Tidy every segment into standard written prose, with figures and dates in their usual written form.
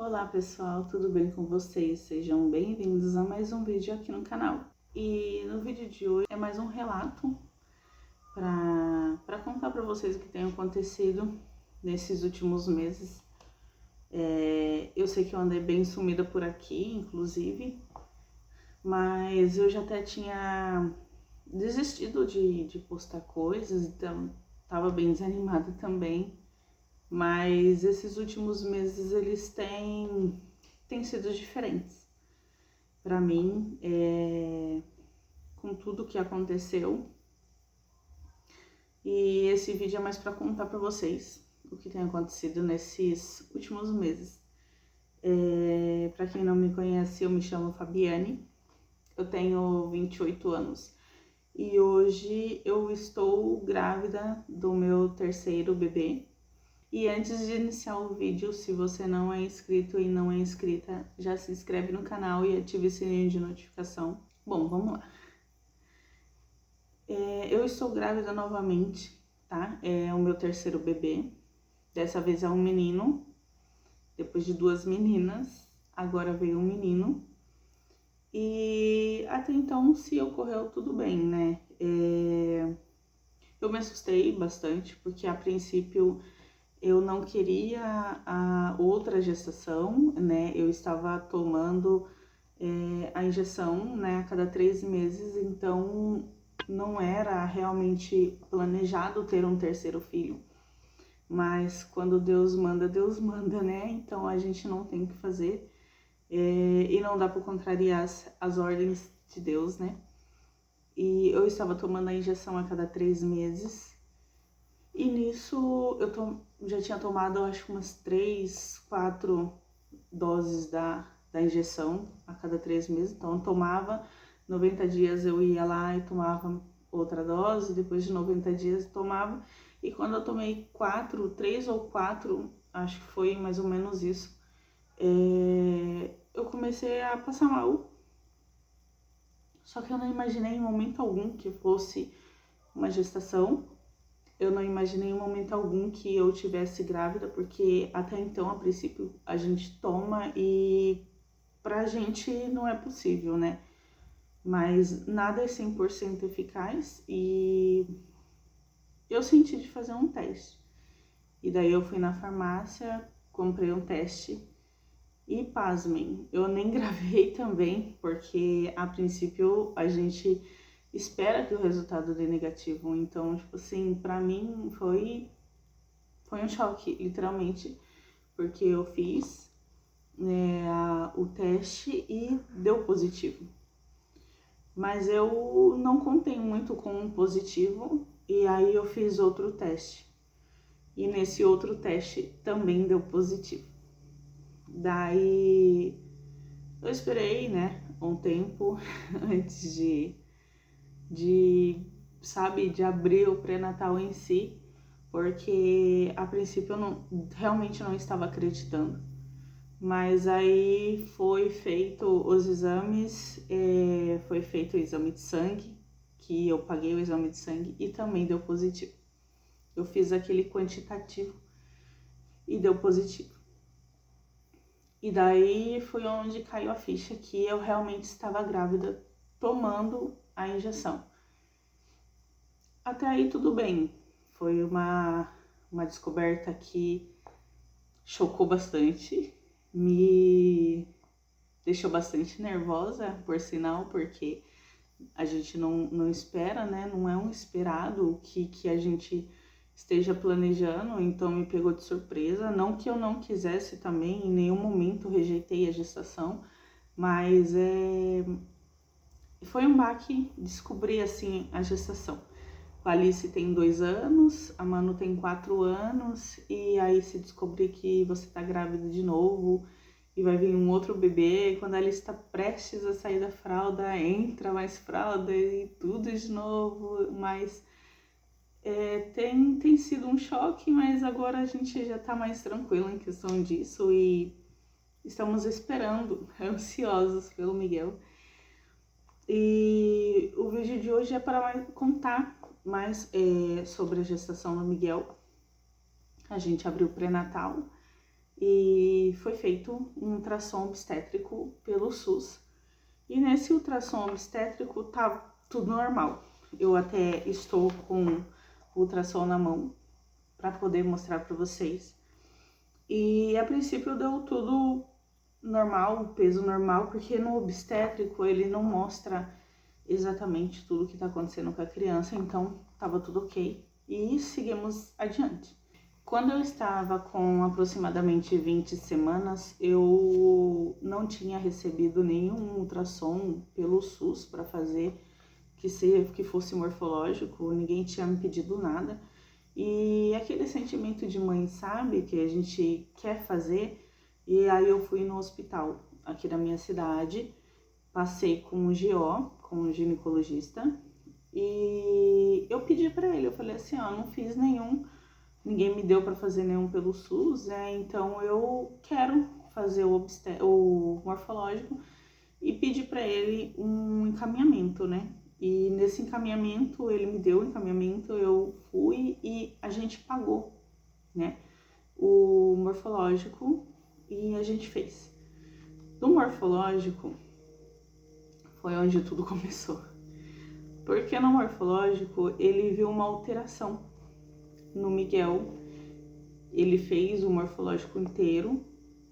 Olá pessoal, tudo bem com vocês? Sejam bem-vindos a mais um vídeo aqui no canal. E no vídeo de hoje é mais um relato para contar para vocês o que tem acontecido nesses últimos meses. Eu sei que eu andei bem sumida por aqui, inclusive, mas eu já até tinha desistido de postar coisas, então tava bem desanimada também. Mas esses últimos meses eles têm sido diferentes para mim, com tudo que aconteceu. E esse vídeo é mais para contar para vocês o que tem acontecido nesses últimos meses. Para quem não me conhece, eu me chamo Fabiane, eu tenho 28 anos e hoje eu estou grávida do meu terceiro bebê. E antes de iniciar o vídeo, se você não é inscrito e não é inscrita, já se inscreve no canal e ative o sininho de notificação. Bom, vamos lá. Eu estou grávida novamente, tá? É o meu terceiro bebê. Dessa vez é um menino. Depois de duas meninas, agora veio um menino. E até então se ocorreu tudo bem, né? Eu me assustei bastante, porque a princípio eu não queria a outra gestação, né? Eu estava tomando a injeção, né, a cada 3 meses, então não era realmente planejado ter um terceiro filho. Mas quando Deus manda, né? Então a gente não tem o que fazer. E não dá para contrariar as ordens de Deus, né? E eu estava tomando a injeção a cada 3 meses. E nisso eu já tinha tomado, acho que umas 3, 4 doses da injeção a cada 3 meses. Então eu tomava, 90 dias eu ia lá e tomava outra dose, depois de 90 dias eu tomava. E quando eu tomei 3 ou 4, acho que foi mais ou menos isso, eu comecei a passar mal. Só que eu não imaginei em momento algum que fosse uma gestação. Eu não imaginei em momento algum que eu tivesse grávida, porque até então, a princípio, a gente toma e pra gente não é possível, né? Mas nada é 100% eficaz e eu senti de fazer um teste. E daí eu fui na farmácia, comprei um teste e pasmem, eu nem gravei também, porque a princípio a gente espera que o resultado dê negativo. Então, tipo assim, pra mim foi um choque, literalmente, porque eu fiz o teste e deu positivo. Mas eu não contei muito com um positivo e aí eu fiz outro teste. E nesse outro teste também deu positivo. Daí eu esperei, né, um tempo antes de abrir o pré-natal em si, porque a princípio eu realmente não estava acreditando. Mas aí foi feito os exames, foi feito o exame de sangue, que eu paguei o exame de sangue e também deu positivo. Eu fiz aquele quantitativo e deu positivo. E daí foi onde caiu a ficha que eu realmente estava grávida tomando a injeção. Até aí tudo bem, foi uma descoberta que chocou bastante, me deixou bastante nervosa, por sinal, porque a gente não espera, né? Não é um esperado que a gente esteja planejando, então me pegou de surpresa. Não que eu não quisesse também, em nenhum momento rejeitei a gestação, mas foi um baque descobrir assim a gestação. A Alice tem 2 anos, a Manu tem 4 anos, e aí se descobrir que você tá grávida de novo e vai vir um outro bebê, e quando a Alice tá prestes a sair da fralda, entra mais fralda e tudo de novo, mas tem sido um choque, mas agora a gente já tá mais tranquila em questão disso e estamos esperando, ansiosos pelo Miguel. E o vídeo de hoje é para contar mais sobre a gestação do Miguel. A gente abriu o pré-natal e foi feito um ultrassom obstétrico pelo SUS. E nesse ultrassom obstétrico tá tudo normal. Eu até estou com o ultrassom na mão para poder mostrar para vocês. E a princípio deu tudo normal, peso normal, porque no obstétrico ele não mostra exatamente tudo que tá acontecendo com a criança, então tava tudo ok. E seguimos adiante. Quando eu estava com aproximadamente 20 semanas, eu não tinha recebido nenhum ultrassom pelo SUS para fazer que fosse morfológico, ninguém tinha me pedido nada. E aquele sentimento de mãe, sabe, que a gente quer fazer, e aí eu fui no hospital aqui da minha cidade, passei com um GO, com um ginecologista, e eu pedi para ele, eu falei assim, ó, não fiz nenhum, ninguém me deu para fazer nenhum pelo SUS, então eu quero fazer o morfológico, e pedi para ele um encaminhamento, né? E nesse encaminhamento, ele me deu o encaminhamento, eu fui e a gente pagou, né? O morfológico e a gente fez. Do morfológico foi onde tudo começou. Porque no morfológico ele viu uma alteração no Miguel. Ele fez o morfológico inteiro,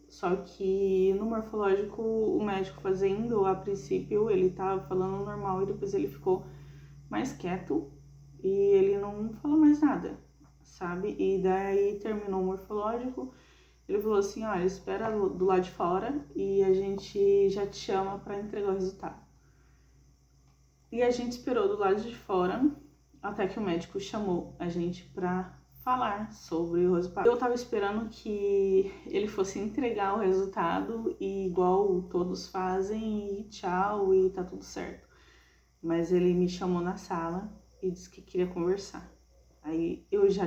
só que no morfológico o médico fazendo, a princípio ele tava falando normal e depois ele ficou mais quieto e ele não falou mais nada, sabe? E daí terminou o morfológico, ele falou assim, olha, espera do lado de fora e a gente já te chama para entregar o resultado. E a gente esperou do lado de fora até que o médico chamou a gente para falar sobre o resultado. Eu tava esperando que ele fosse entregar o resultado e igual todos fazem e tchau e tá tudo certo. Mas ele me chamou na sala e disse que queria conversar. Aí eu já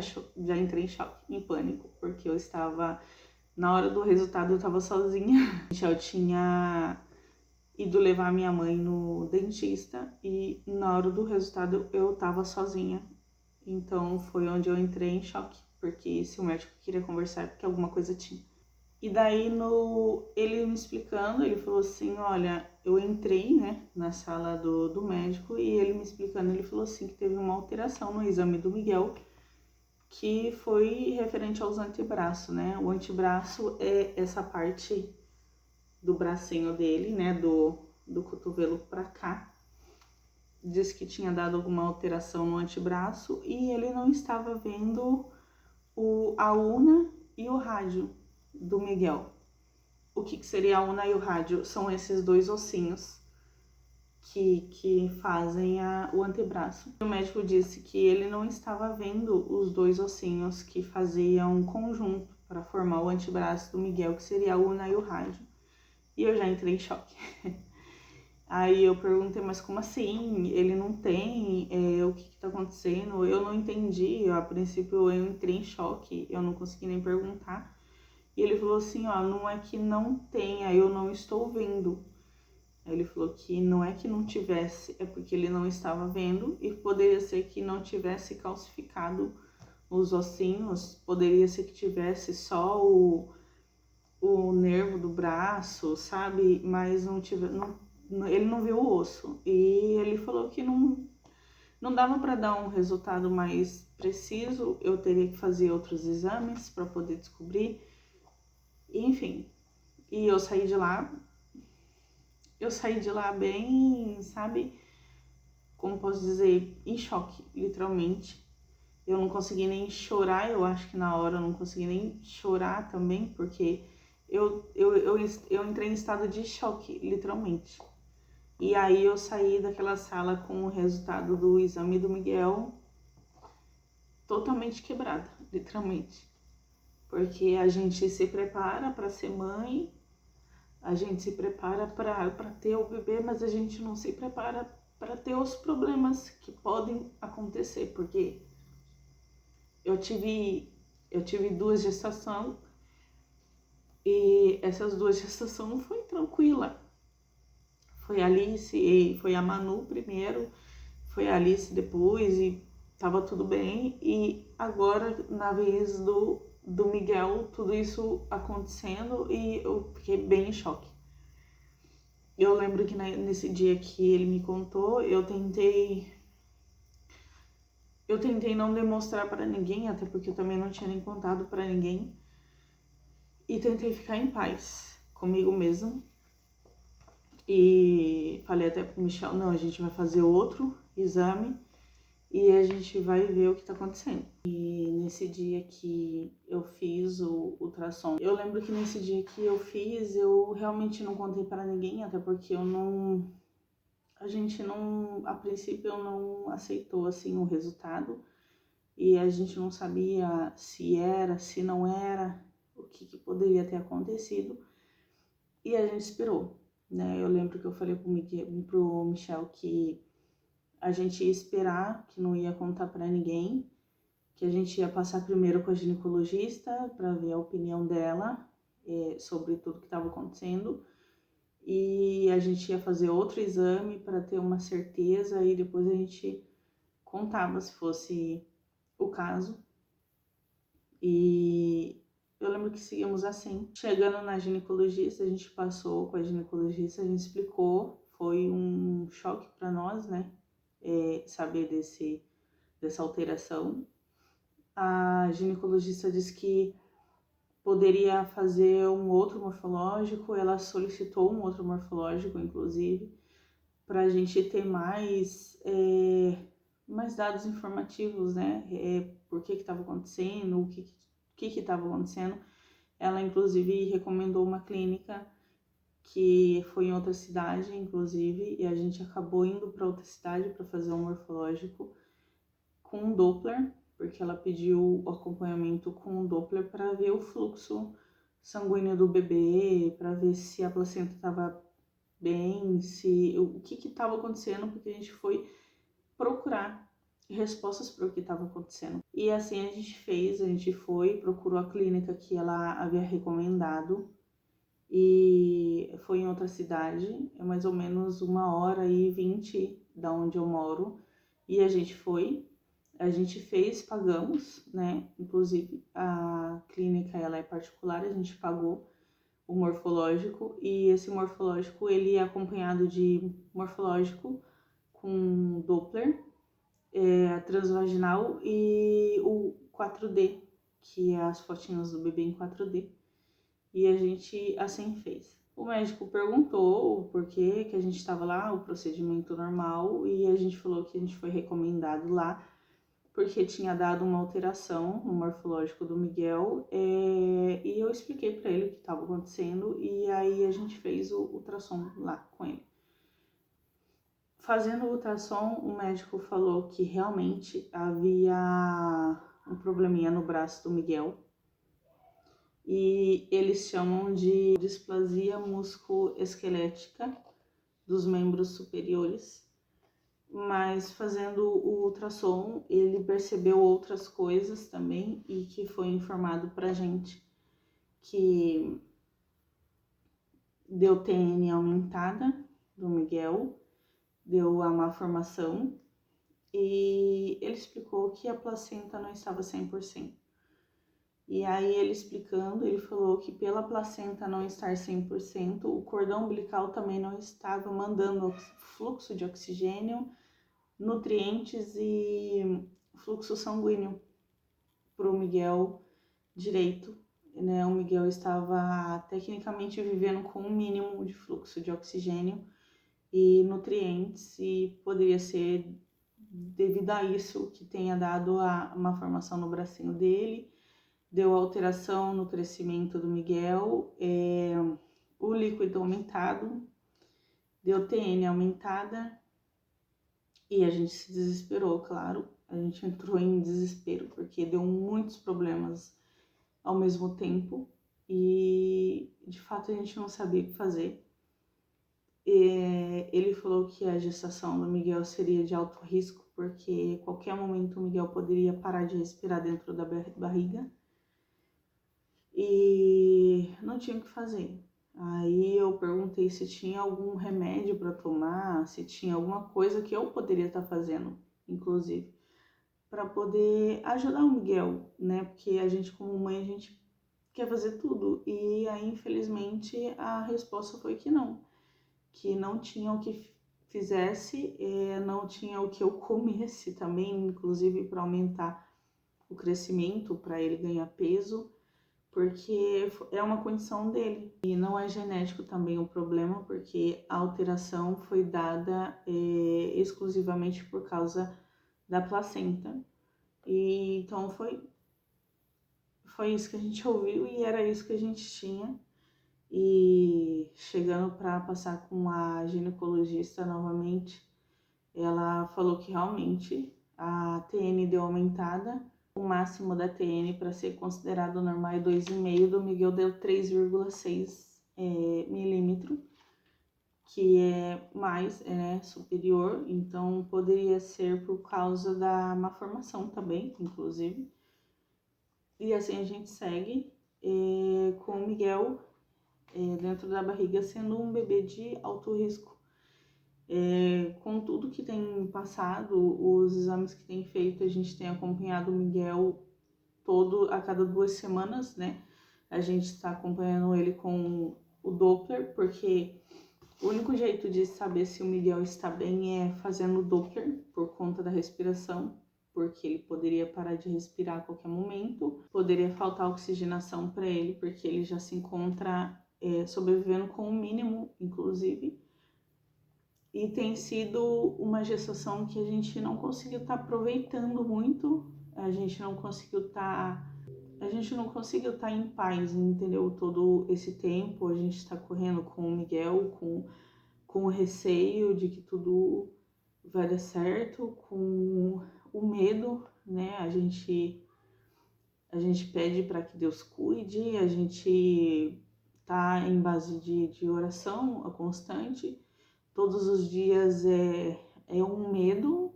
entrei em choque, em pânico, porque eu estava, na hora do resultado eu tava sozinha. Já tinha ido levar minha mãe no dentista e na hora do resultado eu tava sozinha. Então foi onde eu entrei em choque, porque se o médico queria conversar, porque alguma coisa tinha. E daí ele me explicando, ele falou assim, olha, eu entrei, né, na sala do médico e ele me explicando, ele falou assim que teve uma alteração no exame do Miguel, que foi referente aos antebraços, né? O antebraço é essa parte do bracinho dele, né, do cotovelo pra cá. Disse que tinha dado alguma alteração no antebraço e ele não estava vendo a una e o rádio do Miguel. O que seria a una e o rádio? São esses dois ossinhos que fazem o antebraço. O médico disse que ele não estava vendo os dois ossinhos que faziam um conjunto para formar o antebraço do Miguel, que seria a una e o rádio. E eu já entrei em choque. Aí eu perguntei, mas como assim? Ele não tem? O que tá acontecendo? Eu não entendi. A princípio eu entrei em choque, eu não consegui nem perguntar. E ele falou assim, ó, não é que não tenha, eu não estou vendo. Aí ele falou que não é que não tivesse, é porque ele não estava vendo e poderia ser que não tivesse calcificado os ossinhos, poderia ser que tivesse só o nervo do braço, sabe? Mas ele não viu o osso. E ele falou que não dava para dar um resultado mais preciso, eu teria que fazer outros exames para poder descobrir. Enfim, e eu saí de lá bem, sabe, como posso dizer, em choque, literalmente. Eu não consegui nem chorar, eu acho que na hora eu não consegui nem chorar também, porque eu entrei em estado de choque, literalmente. E aí eu saí daquela sala com o resultado do exame do Miguel totalmente quebrada, literalmente. Porque a gente se prepara para ser mãe, a gente se prepara para ter o bebê, mas a gente não se prepara para ter os problemas que podem acontecer, porque eu tive 2 gestações e essas 2 gestações não foi tranquila. Foi a Alice e foi a Manu primeiro, foi a Alice depois e tava tudo bem. E agora, na vez do Miguel, tudo isso acontecendo, e eu fiquei bem em choque. Eu lembro que nesse dia que ele me contou, eu tentei não demonstrar para ninguém, até porque eu também não tinha nem contado para ninguém, e tentei ficar em paz comigo mesmo. E falei até pro Michel, não, a gente vai fazer outro exame e a gente vai ver o que tá acontecendo. E nesse dia que eu fiz o ultrassom, eu lembro que nesse dia que eu fiz, eu realmente não contei para ninguém, até porque a gente não, a princípio não aceitou assim o resultado e a gente não sabia se era, se não era, o que poderia ter acontecido, e a gente esperou, né? Eu lembro que eu falei pro Michel que a gente ia esperar, que não ia contar para ninguém, que a gente ia passar primeiro com a ginecologista para ver a opinião dela sobre tudo que estava acontecendo, e a gente ia fazer outro exame para ter uma certeza e depois a gente contava se fosse o caso. E eu lembro que seguimos assim. Chegando na ginecologista, a gente passou com a ginecologista, a gente explicou, foi um choque para nós, né? Saber dessa alteração. A ginecologista disse que poderia fazer um outro morfológico, ela solicitou um outro morfológico, inclusive, para a gente ter mais dados informativos, né? Por que estava acontecendo, o que estava acontecendo. Ela, inclusive, recomendou uma clínica que foi em outra cidade, inclusive, e a gente acabou indo para outra cidade para fazer um morfológico com um Doppler, porque ela pediu o acompanhamento com um Doppler para ver o fluxo sanguíneo do bebê, para ver se a placenta estava bem, o que estava acontecendo, porque a gente foi procurar respostas para o que estava acontecendo. E assim a gente foi, procurou a clínica que ela havia recomendado, e foi em outra cidade, é mais ou menos 1h20 da onde eu moro, e a gente fez, pagamos, né? Inclusive a clínica ela é particular, a gente pagou o morfológico, e esse morfológico ele é acompanhado de morfológico com Doppler, transvaginal e o 4D, que é as fotinhas do bebê em 4D. E a gente assim fez. O médico perguntou o porquê que a gente estava lá, o procedimento normal, e a gente falou que a gente foi recomendado lá porque tinha dado uma alteração no morfológico do Miguel, e eu expliquei para ele o que estava acontecendo, e aí a gente fez o ultrassom lá com ele. Fazendo o ultrassom, o médico falou que realmente havia um probleminha no braço do Miguel, e eles chamam de displasia musculoesquelética dos membros superiores. Mas fazendo o ultrassom, ele percebeu outras coisas também, e que foi informado pra gente que deu TN aumentada do Miguel, deu a malformação, e ele explicou que a placenta não estava 100%. E aí ele explicando, ele falou que pela placenta não estar 100%, o cordão umbilical também não estava mandando fluxo de oxigênio, nutrientes e fluxo sanguíneo para o Miguel direito, né? O Miguel estava tecnicamente vivendo com um mínimo de fluxo de oxigênio e nutrientes, e poderia ser devido a isso que tenha dado uma formação no bracinho dele, deu alteração no crescimento do Miguel, o líquido aumentado, deu TN aumentada. E a gente se desesperou, claro, a gente entrou em desespero, porque deu muitos problemas ao mesmo tempo e de fato a gente não sabia o que fazer. Ele falou que a gestação do Miguel seria de alto risco, porque a qualquer momento o Miguel poderia parar de respirar dentro da barriga e não tinha o que fazer. Aí eu perguntei se tinha algum remédio para tomar, se tinha alguma coisa que eu poderia estar fazendo, inclusive. para poder ajudar o Miguel, né? Porque a gente, como mãe, a gente quer fazer tudo. E aí, infelizmente, a resposta foi que não tinha o que fizesse, não tinha o que eu comesse também, inclusive para aumentar o crescimento, para ele ganhar peso, porque é uma condição dele. E não é genético também o problema, porque a alteração foi dada exclusivamente por causa da placenta. E então foi isso que a gente ouviu e era isso que a gente tinha. E chegando para passar com a ginecologista novamente, ela falou que realmente a TN deu aumentada. O máximo da TN para ser considerado normal é 2,5, do Miguel deu 3,6 milímetro, que é mais, superior, então poderia ser por causa da malformação também, inclusive. E assim a gente segue com o Miguel dentro da barriga sendo um bebê de alto risco. Com tudo que tem passado, os exames que tem feito, a gente tem acompanhado o Miguel a cada 2 semanas, né? A gente está acompanhando ele com o Doppler, porque o único jeito de saber se o Miguel está bem é fazendo o Doppler, por conta da respiração, porque ele poderia parar de respirar a qualquer momento, poderia faltar oxigenação para ele, porque ele já se encontra sobrevivendo com o mínimo, inclusive. E tem sido uma gestação que a gente não conseguiu estar aproveitando muito, a gente não conseguiu estar em paz, entendeu? Todo esse tempo a gente está correndo com o Miguel, com o receio de que tudo vai dar certo, com o medo, né? A gente pede para que Deus cuide, a gente tá em base de oração constante. Todos os dias é um medo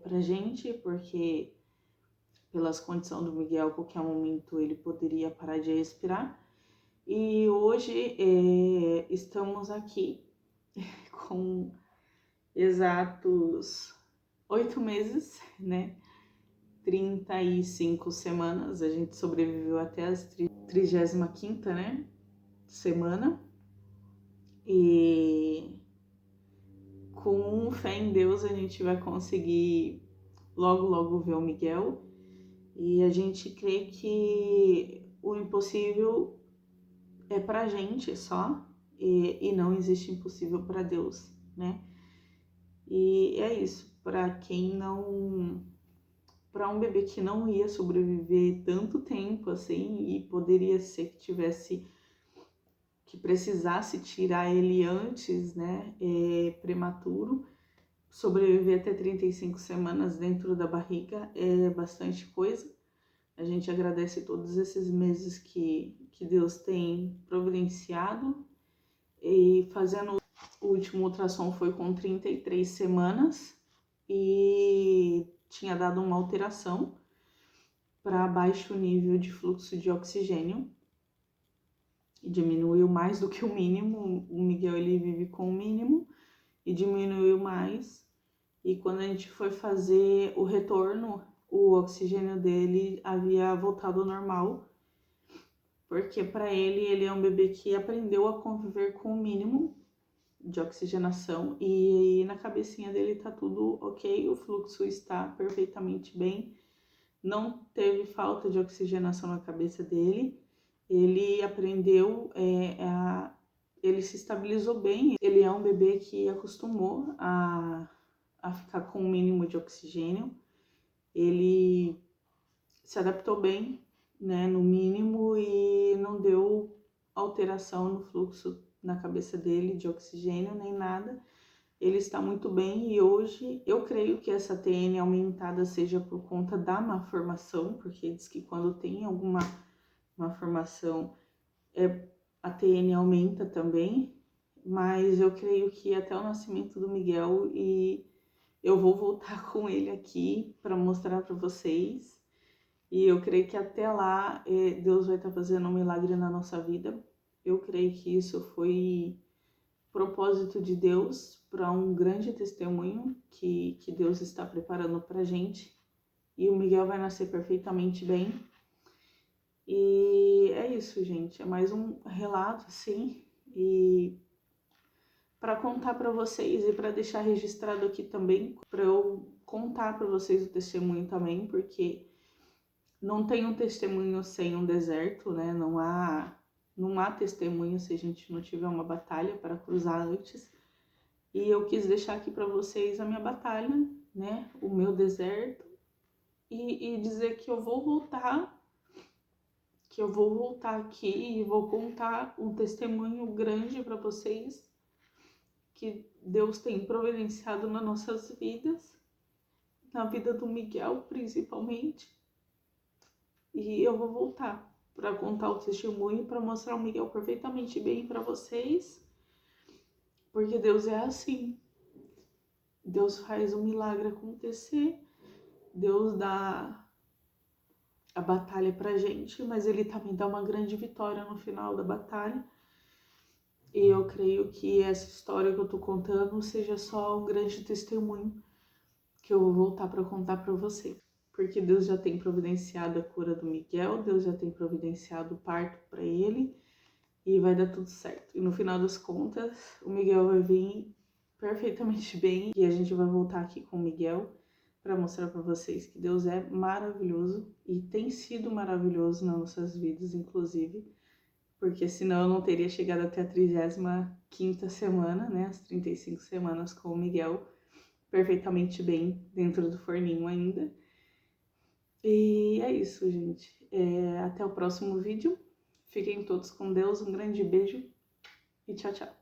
pra gente, porque pelas condições do Miguel, a qualquer momento ele poderia parar de respirar. E hoje estamos aqui com exatos 8 meses, né? 35 semanas, a gente sobreviveu até a 35ª, né, semana. E com fé em Deus a gente vai conseguir logo ver o Miguel. E a gente crê que o impossível é pra gente só, e não existe impossível para Deus, né? E é isso, para um bebê que não ia sobreviver tanto tempo assim, e poderia ser que precisasse tirar ele antes, né, prematuro, sobreviver até 35 semanas dentro da barriga é bastante coisa. A gente agradece todos esses meses que Deus tem providenciado. E fazendo o último ultrassom foi com 33 semanas e tinha dado uma alteração para baixo nível de fluxo de oxigênio. E diminuiu mais do que o mínimo. O Miguel ele vive com o mínimo e diminuiu mais. E quando a gente foi fazer o retorno, o oxigênio dele havia voltado ao normal, porque para ele é um bebê que aprendeu a conviver com o mínimo de oxigenação, e na cabecinha dele tá tudo ok, o fluxo está perfeitamente bem, não teve falta de oxigenação na cabeça dele, ele aprendeu, ele se estabilizou bem, ele é um bebê que acostumou a ficar com o mínimo de oxigênio, ele se adaptou bem, né, no mínimo, e não deu alteração no fluxo na cabeça dele de oxigênio nem nada. Ele está muito bem e hoje eu creio que essa TN aumentada seja por conta da malformação, porque diz que quando tem alguma malformação a TN aumenta também, mas eu creio que até o nascimento do Miguel, e eu vou voltar com ele aqui para mostrar para vocês. E eu creio que até lá Deus vai estar fazendo um milagre na nossa vida. Eu creio que isso foi propósito de Deus para um grande testemunho que Deus está preparando para a gente. e o Miguel vai nascer perfeitamente bem. E é isso, gente. É mais um relato, assim, e para contar para vocês e para deixar registrado aqui também, para eu contar para vocês o testemunho também, porque não tem um testemunho sem um deserto, né? Não há testemunho se a gente não tiver uma batalha para cruzar antes. E eu quis deixar aqui para vocês a minha batalha, né? O meu deserto e dizer que eu vou voltar aqui e vou contar um testemunho grande para vocês que Deus tem providenciado nas nossas vidas, na vida do Miguel principalmente. E eu vou voltar para contar o testemunho, para mostrar o Miguel perfeitamente bem para vocês, porque Deus é assim. Deus faz o milagre acontecer, Deus dá a batalha pra gente, mas Ele também dá uma grande vitória no final da batalha. E eu creio que essa história que eu tô contando seja só um grande testemunho que eu vou voltar para contar para você. Porque Deus já tem providenciado a cura do Miguel, Deus já tem providenciado o parto para ele e vai dar tudo certo. E no final das contas, o Miguel vai vir perfeitamente bem e a gente vai voltar aqui com o Miguel para mostrar para vocês que Deus é maravilhoso e tem sido maravilhoso nas nossas vidas, inclusive, porque senão eu não teria chegado até a 35ª semana, né, as 35 semanas com o Miguel perfeitamente bem dentro do forninho ainda. E é isso, gente. Até o próximo vídeo. Fiquem todos com Deus, um grande beijo e tchau, tchau.